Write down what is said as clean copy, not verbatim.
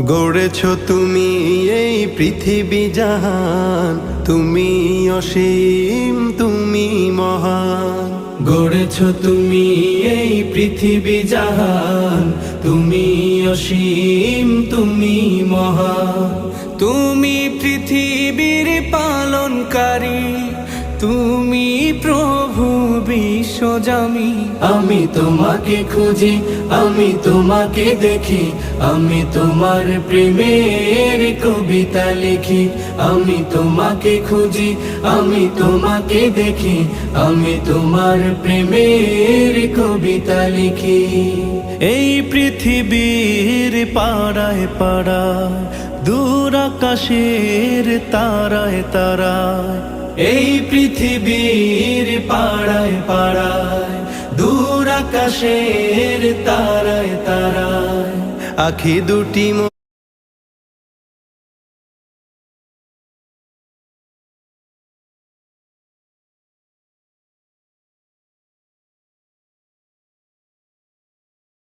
গড়েছ তুমি এই পৃথিবী জাহান, তুমি অসীম তুমি মহান। গড়েছ তুমি এই পৃথিবী জাহান, তুমি অসীম তুমি মহান। তুমি পৃথিবীর পালনকারী, তুমি প্রভু বিশ্বজামি। আমি তোমাকে খুঁজি, আমি তোমাকে দেখি, আমি তোমার প্রেমের কবিতা লিখি। আমি তোমাকে খুঁজি, আমি তোমাকে দেখি, আমি তোমার প্রেমের কবিতা লিখি। এই পৃথিবীর পাড়ায় পাড়ায়, দূর আকাশের তারায় তারায়, এই পৃথিবীর পাড়ায় পাড়ায়, দূর আকাশের তারায় তারায়, আখি দুটি